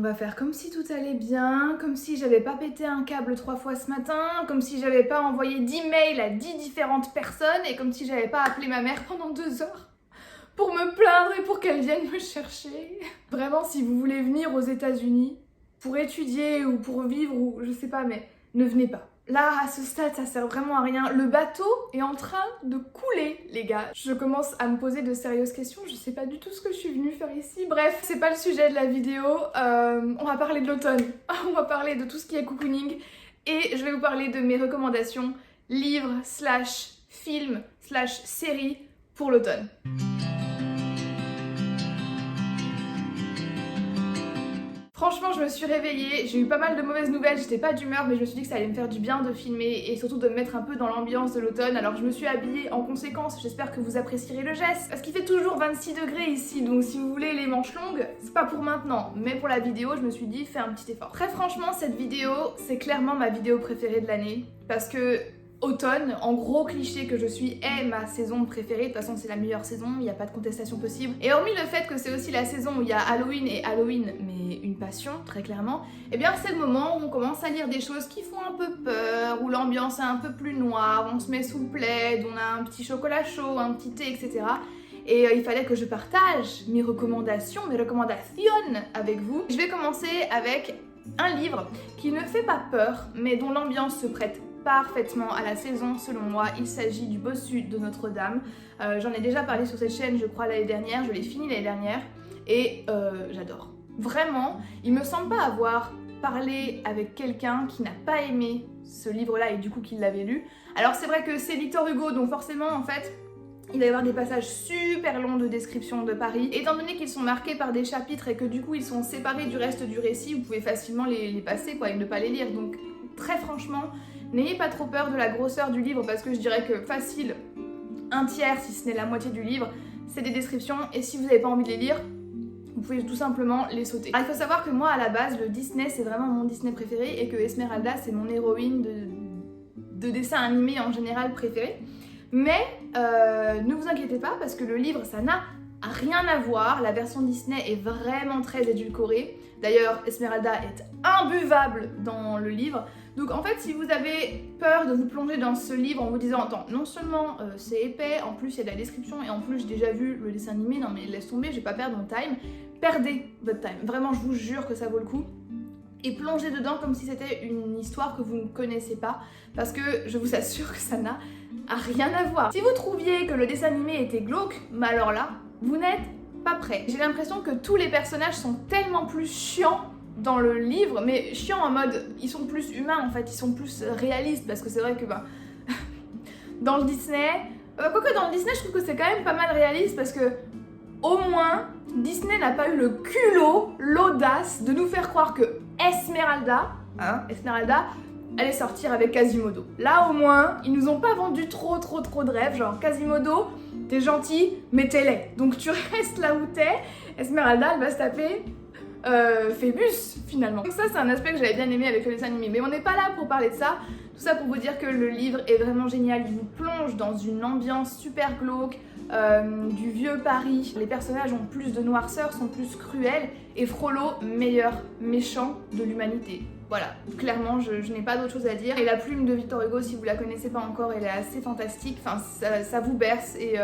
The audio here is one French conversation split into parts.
va faire comme si tout allait bien, comme si j'avais pas pété un câble 3 fois ce matin, comme si j'avais pas envoyé 10 mails à 10 différentes personnes et comme si j'avais pas appelé ma mère pendant 2 heures pour me plaindre et pour qu'elle vienne me chercher. Vraiment, si vous voulez venir aux États-Unis pour étudier ou pour vivre ou je sais pas, mais ne venez pas. Là, à ce stade, ça sert vraiment à rien. Le bateau est en train de couler, les gars. Je commence à me poser de sérieuses questions. Je sais pas du tout ce que je suis venue faire ici. Bref, c'est pas le sujet de la vidéo. On va parler de l'automne. On va parler de tout ce qui est cocooning. Et je vais vous parler de mes recommandations livres, films, séries pour l'automne. Franchement, je me suis réveillée, j'ai eu pas mal de mauvaises nouvelles, j'étais pas d'humeur, mais je me suis dit que ça allait me faire du bien de filmer et surtout de me mettre un peu dans l'ambiance de l'automne. Alors je me suis habillée en conséquence, j'espère que vous apprécierez le geste. Parce qu'il fait toujours 26 degrés ici, donc si vous voulez les manches longues, c'est pas pour maintenant. Mais pour la vidéo, je me suis dit, fais un petit effort. Très franchement, cette vidéo, c'est clairement ma vidéo préférée de l'année. Parce que automne, en gros cliché que je suis, est ma saison préférée. De toute façon, c'est la meilleure saison, il n'y a pas de contestation possible. Et hormis le fait que c'est aussi la saison où il y a Halloween et Halloween, mais une passion, très clairement, eh bien c'est le moment où on commence à lire des choses qui font un peu peur, où l'ambiance est un peu plus noire, on se met sous le plaid, on a un petit chocolat chaud, un petit thé, etc. Et il fallait que je partage mes recommandations avec vous. Je vais commencer avec un livre qui ne fait pas peur, mais dont l'ambiance se prête parfaitement à la saison selon moi. Il s'agit du Bossu de Notre-Dame. J'en ai déjà parlé sur cette chaîne, je crois, l'année dernière. Je l'ai fini l'année dernière et j'adore. Vraiment, il me semble pas avoir parlé avec quelqu'un qui n'a pas aimé ce livre-là et du coup qui l'avait lu. Alors c'est vrai que c'est Victor Hugo, donc forcément en fait il va y avoir des passages super longs de description de Paris. Étant donné qu'ils sont marqués par des chapitres et que du coup ils sont séparés du reste du récit, vous pouvez facilement les passer quoi, et ne pas les lire. Donc très franchement, n'ayez pas trop peur de la grosseur du livre parce que je dirais que facile, un tiers si ce n'est la moitié du livre, c'est des descriptions et si vous n'avez pas envie de les lire, vous pouvez tout simplement les sauter. Alors, il faut savoir que moi à la base, le Disney c'est vraiment mon Disney préféré et que Esmeralda c'est mon héroïne de dessin animé en général préféré. Mais ne vous inquiétez pas parce que le livre ça n'a rien à voir, la version Disney est vraiment très édulcorée. D'ailleurs Esmeralda est imbuvable dans le livre. Donc en fait si vous avez peur de vous plonger dans ce livre en vous disant attends, non seulement c'est épais, en plus il y a de la description et en plus j'ai déjà vu le dessin animé, non mais laisse tomber, je vais pas perdre mon time. Perdez votre time, vraiment je vous jure que ça vaut le coup. Et plongez dedans comme si c'était une histoire que vous ne connaissez pas parce que je vous assure que ça n'a rien à voir. Si vous trouviez que le dessin animé était glauque, mais alors là, vous n'êtes pas prêts. J'ai l'impression que tous les personnages sont tellement plus chiants dans le livre, mais chiants en mode, ils sont plus humains en fait, ils sont plus réalistes parce que c'est vrai que dans le Disney, quoique dans le Disney je trouve que c'est quand même pas mal réaliste parce que au moins Disney n'a pas eu le culot, l'audace de nous faire croire que Esmeralda allait sortir avec Quasimodo. Là au moins, ils nous ont pas vendu trop de rêves, genre Quasimodo, t'es gentil, mais t'es laid. Donc tu restes là où t'es, Esmeralda elle va se taper Phébus finalement. Donc ça c'est un aspect que j'avais bien aimé avec le dessin animé, mais on n'est pas là pour parler de ça. Tout ça pour vous dire que le livre est vraiment génial, il vous plonge dans une ambiance super glauque, du vieux Paris. Les personnages ont plus de noirceur, sont plus cruels et Frollo, meilleur méchant de l'humanité. Voilà, clairement je n'ai pas d'autre chose à dire. Et la plume de Victor Hugo, si vous la connaissez pas encore, elle est assez fantastique, enfin ça vous berce et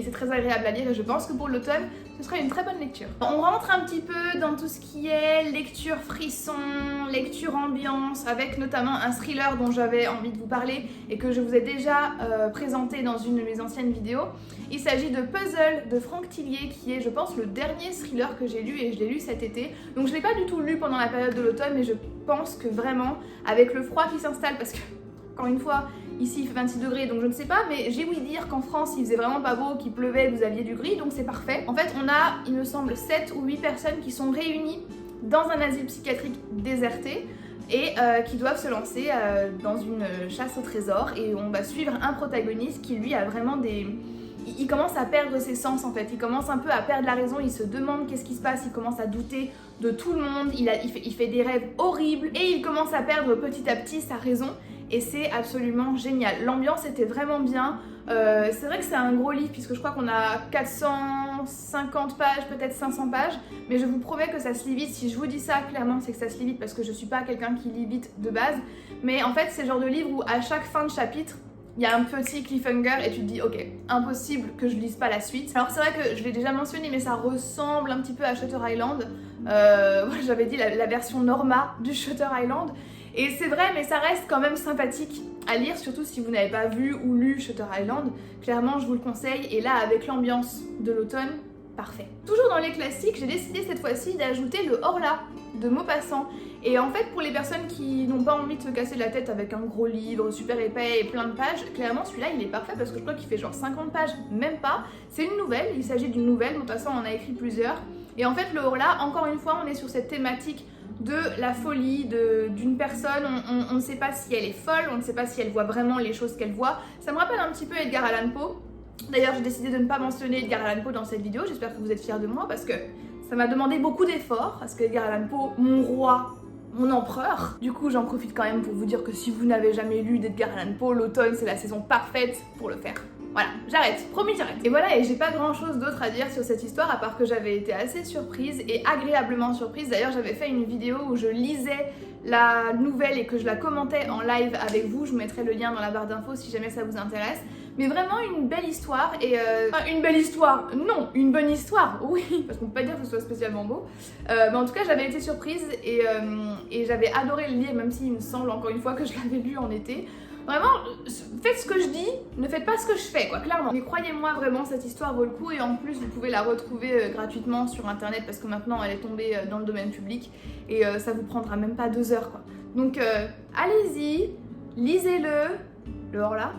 c'est très agréable à lire et je pense que pour l'automne ce sera une très bonne lecture. On rentre un petit peu dans tout ce qui est lecture frisson, lecture ambiance, avec notamment un thriller dont j'avais envie de vous parler et que je vous ai déjà présenté dans une de mes anciennes vidéos. Il s'agit de Puzzle de Franck Tillier qui est je pense le dernier thriller que j'ai lu et je l'ai lu cet été. Donc je l'ai pas du tout lu pendant la période de l'automne mais je pense que vraiment avec le froid qui s'installe parce que encore une fois ici il fait 26 degrés donc je ne sais pas mais j'ai ouï dire qu'en France il faisait vraiment pas beau, qu'il pleuvait, vous aviez du gris donc c'est parfait. En fait on a il me semble 7 ou 8 personnes qui sont réunies dans un asile psychiatrique déserté et qui doivent se lancer dans une chasse au trésor et on va suivre un protagoniste qui lui a vraiment des... Il commence à perdre ses sens en fait, il commence un peu à perdre la raison, il se demande qu'est-ce qui se passe, il commence à douter de tout le monde, il fait des rêves horribles et il commence à perdre petit à petit sa raison et c'est absolument génial. L'ambiance était vraiment bien, c'est vrai que c'est un gros livre puisque je crois qu'on a 400 450 pages, peut-être 500 pages, mais je vous promets que ça se lit vite. Si je vous dis ça, clairement, c'est que ça se lit vite parce que je suis pas quelqu'un qui lit vite de base. Mais en fait, c'est le genre de livre où à chaque fin de chapitre, il y a un petit cliffhanger et tu te dis ok, impossible que je lise pas la suite. Alors c'est vrai que je l'ai déjà mentionné, mais ça ressemble un petit peu à Shutter Island. J'avais dit la version Norma du Shutter Island. Et c'est vrai, mais ça reste quand même sympathique à lire, surtout si vous n'avez pas vu ou lu Shutter Island. Clairement, je vous le conseille. Et là, avec l'ambiance de l'automne, parfait. Toujours dans les classiques, j'ai décidé cette fois-ci d'ajouter le Horla de Maupassant. Et en fait, pour les personnes qui n'ont pas envie de se casser la tête avec un gros livre super épais et plein de pages, clairement celui-là il est parfait parce que je crois qu'il fait genre 50 pages, même pas. C'est une nouvelle, il s'agit d'une nouvelle, Maupassant en a écrit plusieurs. Et en fait, le Horla, encore une fois, on est sur cette thématique de la folie d'une personne, on ne sait pas si elle est folle, on ne sait pas si elle voit vraiment les choses qu'elle voit. Ça me rappelle un petit peu Edgar Allan Poe. D'ailleurs, j'ai décidé de ne pas mentionner Edgar Allan Poe dans cette vidéo, j'espère que vous êtes fiers de moi parce que ça m'a demandé beaucoup d'efforts, parce que Edgar Allan Poe, mon roi, mon empereur. Du coup, j'en profite quand même pour vous dire que si vous n'avez jamais lu d'Edgar Allan Poe, l'automne c'est la saison parfaite pour le faire. Voilà, j'arrête, promis j'arrête. Et voilà, et j'ai pas grand chose d'autre à dire sur cette histoire à part que j'avais été assez surprise et agréablement surprise. D'ailleurs, j'avais fait une vidéo où je lisais la nouvelle et que je la commentais en live avec vous. Je vous mettrai le lien dans la barre d'infos si jamais ça vous intéresse. Mais vraiment une belle histoire et une belle histoire, non, une bonne histoire, oui, parce qu'on peut pas dire que ce soit spécialement beau. Mais en tout cas, j'avais été surprise et j'avais adoré le lire, même s'il me semble encore une fois que je l'avais lu en été. Vraiment, faites ce que je dis, ne faites pas ce que je fais, quoi, clairement. Mais croyez-moi, vraiment, cette histoire vaut le coup et en plus, vous pouvez la retrouver gratuitement sur internet parce que maintenant, elle est tombée dans le domaine public et ça vous prendra même pas 2 heures, quoi. Donc, allez-y, lisez-le, le Horla.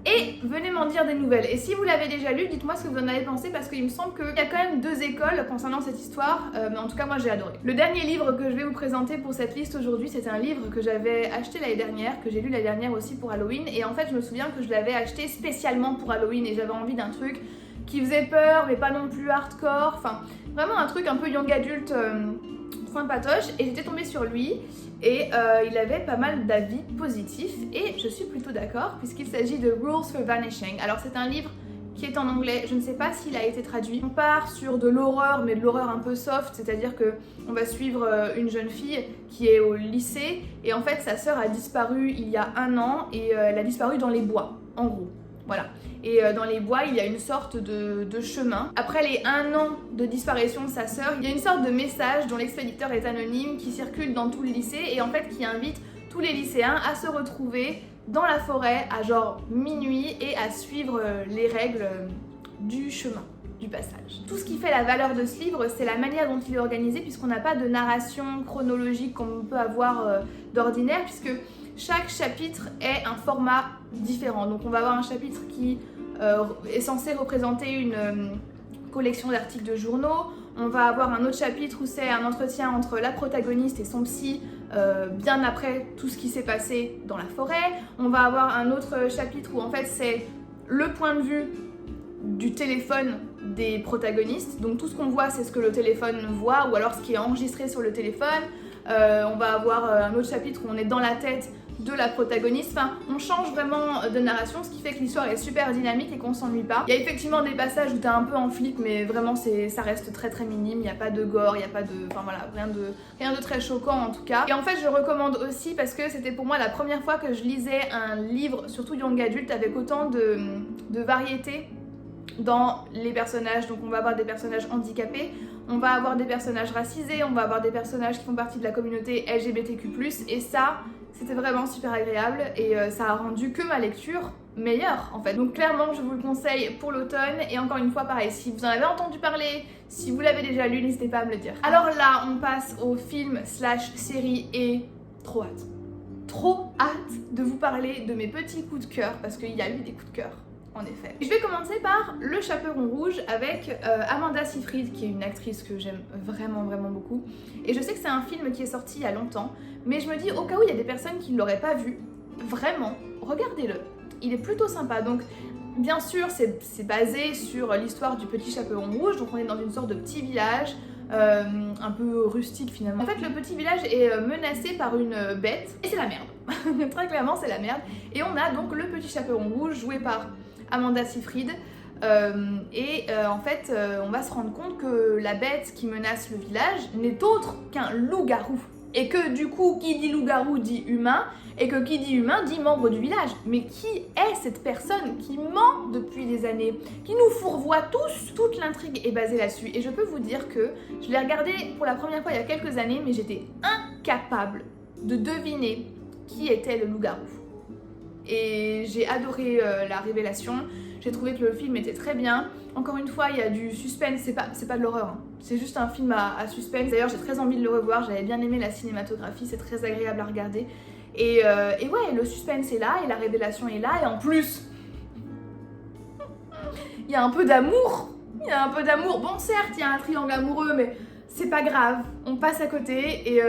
Et venez m'en dire des nouvelles. Et si vous l'avez déjà lu, dites-moi ce que vous en avez pensé parce qu'il me semble qu'il y a quand même 2 écoles concernant cette histoire. Mais en tout cas, moi j'ai adoré. Le dernier livre que je vais vous présenter pour cette liste aujourd'hui, c'est un livre que j'avais acheté l'année dernière, que j'ai lu l'année dernière aussi pour Halloween. Et en fait, je me souviens que je l'avais acheté spécialement pour Halloween et j'avais envie d'un truc qui faisait peur, mais pas non plus hardcore. Enfin, vraiment un truc un peu young adulte sympatoche. Et j'étais tombée sur lui. Et il avait pas mal d'avis positifs et je suis plutôt d'accord puisqu'il s'agit de Rules for Vanishing. Alors c'est un livre qui est en anglais, je ne sais pas s'il a été traduit. On part sur de l'horreur mais de l'horreur un peu soft, c'est-à-dire que on va suivre une jeune fille qui est au lycée et en fait sa sœur a disparu il y a 1 an et elle a disparu dans les bois, en gros. Voilà. Et dans les bois, il y a une sorte de chemin. Après les 1 an de disparition de sa sœur, il y a une sorte de message dont l'expéditeur est anonyme qui circule dans tout le lycée et en fait qui invite tous les lycéens à se retrouver dans la forêt à genre minuit et à suivre les règles du chemin, du passage. Tout ce qui fait la valeur de ce livre, c'est la manière dont il est organisé puisqu'on n'a pas de narration chronologique comme on peut avoir d'ordinaire puisque chaque chapitre est un format différent. Donc on va avoir un chapitre qui est censé représenter une collection d'articles de journaux. On va avoir un autre chapitre où c'est un entretien entre la protagoniste et son psy bien après tout ce qui s'est passé dans la forêt. On va avoir un autre chapitre où en fait c'est le point de vue du téléphone des protagonistes. Donc tout ce qu'on voit c'est ce que le téléphone voit ou alors ce qui est enregistré sur le téléphone. On va avoir un autre chapitre où on est dans la tête de la protagoniste. Enfin, on change vraiment de narration, ce qui fait que l'histoire est super dynamique et qu'on s'ennuie pas. Il y a effectivement des passages où t'es un peu en flip, mais vraiment ça reste très très minime. Il n'y a pas de gore, il n'y a pas de... Enfin voilà, rien de très choquant en tout cas. Et en fait, je recommande aussi parce que c'était pour moi la première fois que je lisais un livre, surtout young adulte, avec autant de variété dans les personnages. Donc on va avoir des personnages handicapés, on va avoir des personnages racisés, on va avoir des personnages qui font partie de la communauté LGBTQ+, et ça, c'était vraiment super agréable et ça a rendu que ma lecture meilleure en fait. Donc clairement, je vous le conseille pour l'automne et encore une fois pareil, si vous en avez entendu parler, si vous l'avez déjà lu, n'hésitez pas à me le dire. Alors là, on passe au film / série et trop hâte de vous parler de mes petits coups de cœur parce qu'il y a eu des coups de cœur. En effet. Je vais commencer par Le Chaperon Rouge avec Amanda Seyfried qui est une actrice que j'aime vraiment beaucoup et je sais que c'est un film qui est sorti il y a longtemps mais je me dis au cas où il y a des personnes qui ne l'auraient pas vu, vraiment, regardez-le, il est plutôt sympa. Donc bien sûr c'est basé sur l'histoire du petit Chaperon Rouge, donc on est dans une sorte de petit village un peu rustique finalement. En fait le petit village est menacé par une bête et c'est la merde. Très clairement c'est la merde et on a donc le petit Chaperon Rouge joué par Amanda Seyfried En fait, on va se rendre compte que la bête qui menace le village n'est autre qu'un loup-garou. Et que du coup, qui dit loup-garou dit humain, et que qui dit humain dit membre du village. Mais qui est cette personne qui ment depuis des années, qui nous fourvoie tous? Toute l'intrigue est basée là-dessus. Et je peux vous dire que je l'ai regardé pour la première fois il y a quelques années, mais j'étais incapable de deviner qui était le loup-garou. Et j'ai adoré la révélation. J'ai trouvé que le film était très bien. Encore une fois, il y a du suspense, c'est pas de l'horreur, hein. C'est juste un film à suspense. D'ailleurs, j'ai très envie de le revoir, j'avais bien aimé la cinématographie, c'est très agréable à regarder. Et ouais, le suspense est là, et la révélation est là, et en plus, il y a un peu d'amour. Il y a un peu d'amour. Bon, certes, il y a un triangle amoureux, mais c'est pas grave, on passe à côté et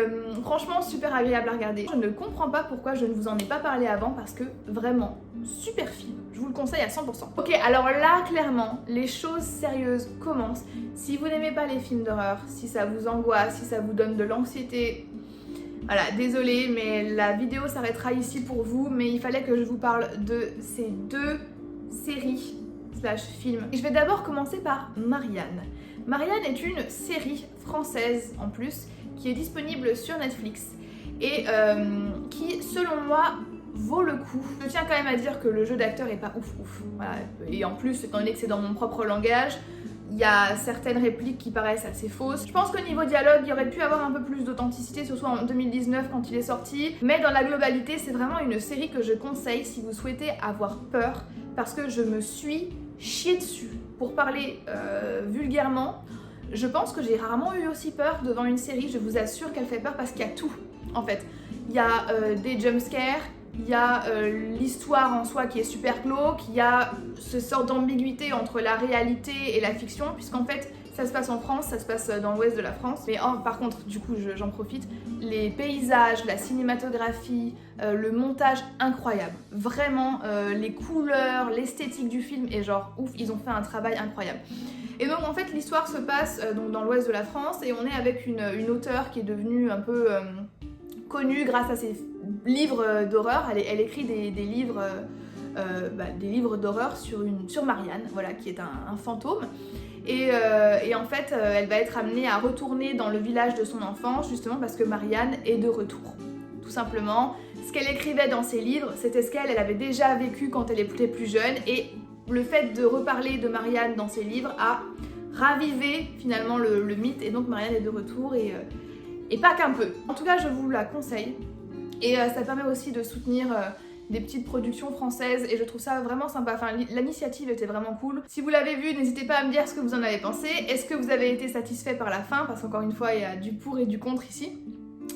franchement super agréable à regarder. Je ne comprends pas pourquoi je ne vous en ai pas parlé avant parce que vraiment, super film, je vous le conseille à 100%. Ok, alors là clairement, les choses sérieuses commencent. Si vous n'aimez pas les films d'horreur, si ça vous angoisse, si ça vous donne de l'anxiété, voilà, désolée mais la vidéo s'arrêtera ici pour vous, mais il fallait que je vous parle de ces deux séries / films. Et je vais d'abord commencer par Marianne. Marianne est une série française en plus qui est disponible sur Netflix et qui selon moi vaut le coup. Je tiens quand même à dire que le jeu d'acteur est pas ouf. Voilà. Et en plus, étant donné que c'est dans mon propre langage, il y a certaines répliques qui paraissent assez fausses. Je pense qu'au niveau dialogue, il y aurait pu avoir un peu plus d'authenticité, surtout en 2019 quand il est sorti. Mais dans la globalité, c'est vraiment une série que je conseille si vous souhaitez avoir peur parce que je me suis chiée dessus. Pour parler vulgairement, je pense que j'ai rarement eu aussi peur devant une série. Je vous assure qu'elle fait peur parce qu'il y a tout en fait. Il y a des jumpscares, il y a l'histoire en soi qui est super glauque, il y a ce sort d'ambiguïté entre la réalité et la fiction, puisqu'en fait ça se passe en France, ça se passe dans l'ouest de la France. Mais par contre, du coup j'en profite, les paysages, la cinématographie, le montage incroyable. Vraiment, les couleurs, l'esthétique du film est genre ouf, ils ont fait un travail incroyable. Et donc en fait l'histoire se passe donc dans l'ouest de la France et on est avec une auteure qui est devenue un peu connue grâce à ses livres d'horreur. Elle écrit des livres d'horreur sur Marianne, voilà, qui est un fantôme. Et en fait, elle va être amenée à retourner dans le village de son enfance, justement parce que Marianne est de retour. Tout simplement, ce qu'elle écrivait dans ses livres, c'était ce qu'elle avait déjà vécu quand elle était plus jeune, et le fait de reparler de Marianne dans ses livres a ravivé finalement le mythe, et donc Marianne est de retour, et pas qu'un peu. En tout cas, je vous la conseille, et ça permet aussi de soutenir des petites productions françaises et je trouve ça vraiment sympa. Enfin, l'initiative était vraiment cool. Si vous l'avez vu, n'hésitez pas à me dire ce que vous en avez pensé. Est-ce que vous avez été satisfait par la fin? Parce qu'encore une fois, il y a du pour et du contre ici.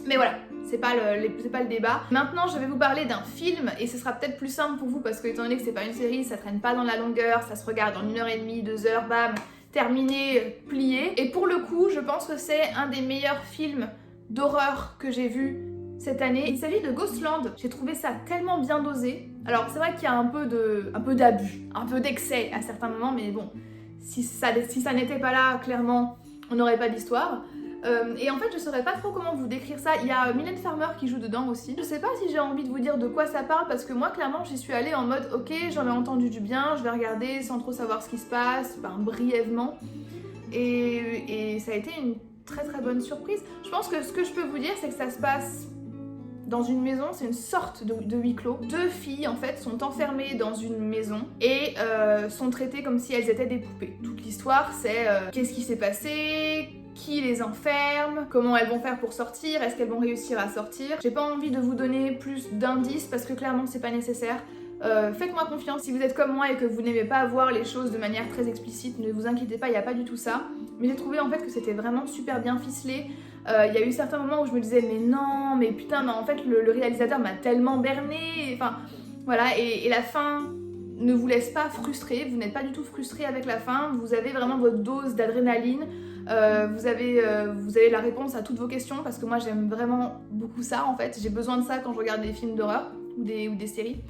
Mais voilà, c'est pas le débat. Maintenant, je vais vous parler d'un film et ce sera peut-être plus simple pour vous parce que étant donné que c'est pas une série, ça traîne pas dans la longueur, ça se regarde en 1h30, 2h, bam, terminé, plié. Et pour le coup, je pense que c'est un des meilleurs films d'horreur que j'ai vu cette année. Il s'agit de Ghostland. J'ai trouvé ça tellement bien dosé. Alors c'est vrai qu'il y a un peu d'abus, un peu d'excès à certains moments, mais bon, si ça n'était pas là, clairement, on n'aurait pas d'histoire. Et en fait, je saurais pas trop comment vous décrire ça. Il y a Mylène Farmer qui joue dedans aussi. Je sais pas si j'ai envie de vous dire de quoi ça parle, parce que moi, clairement, j'y suis allée en mode ok, j'en ai entendu du bien, je vais regarder sans trop savoir ce qui se passe, brièvement. Et ça a été une très très bonne surprise. Je pense que ce que je peux vous dire, c'est que ça se passe dans une maison, c'est une sorte de huis clos. Deux filles en fait sont enfermées dans une maison et sont traitées comme si elles étaient des poupées. Toute l'histoire c'est qu'est-ce qui s'est passé, qui les enferme, comment elles vont faire pour sortir, est-ce qu'elles vont réussir à sortir. J'ai pas envie de vous donner plus d'indices parce que clairement c'est pas nécessaire. Faites-moi confiance, si vous êtes comme moi et que vous n'aimez pas voir les choses de manière très explicite, ne vous inquiétez pas, il n'y a pas du tout ça. Mais j'ai trouvé en fait que c'était vraiment super bien ficelé. Il y a eu certains moments où je me disais mais non, mais putain, mais en fait le réalisateur m'a tellement berné. Enfin voilà, et la fin ne vous laisse pas frustré, vous n'êtes pas du tout frustré avec la fin, vous avez vraiment votre dose d'adrénaline. Vous avez la réponse à toutes vos questions parce que moi j'aime vraiment beaucoup ça en fait. J'ai besoin de ça quand je regarde des films d'horreur ou des séries.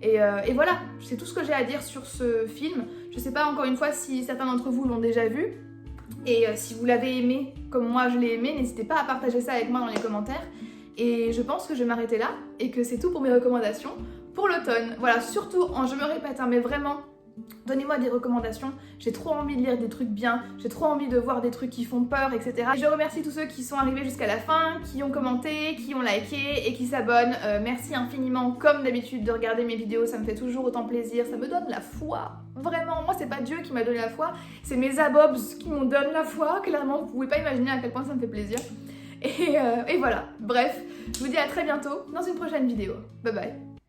Et voilà, c'est tout ce que j'ai à dire sur ce film. Je sais pas encore une fois si certains d'entre vous l'ont déjà vu. Et si vous l'avez aimé comme moi je l'ai aimé, n'hésitez pas à partager ça avec moi dans les commentaires. Et je pense que je vais m'arrêter là et que c'est tout pour mes recommandations pour l'automne. Voilà, surtout, je me répète, hein, mais vraiment, Donnez-moi des recommandations, j'ai trop envie de lire des trucs bien, j'ai trop envie de voir des trucs qui font peur, etc. Et je remercie tous ceux qui sont arrivés jusqu'à la fin, qui ont commenté, qui ont liké et qui s'abonnent. Merci infiniment, comme d'habitude, de regarder mes vidéos, ça me fait toujours autant plaisir, ça me donne la foi. Vraiment, moi c'est pas Dieu qui m'a donné la foi, c'est mes abobs qui m'ont donné la foi, clairement, vous pouvez pas imaginer à quel point ça me fait plaisir. Et voilà, bref, je vous dis à très bientôt dans une prochaine vidéo. Bye bye.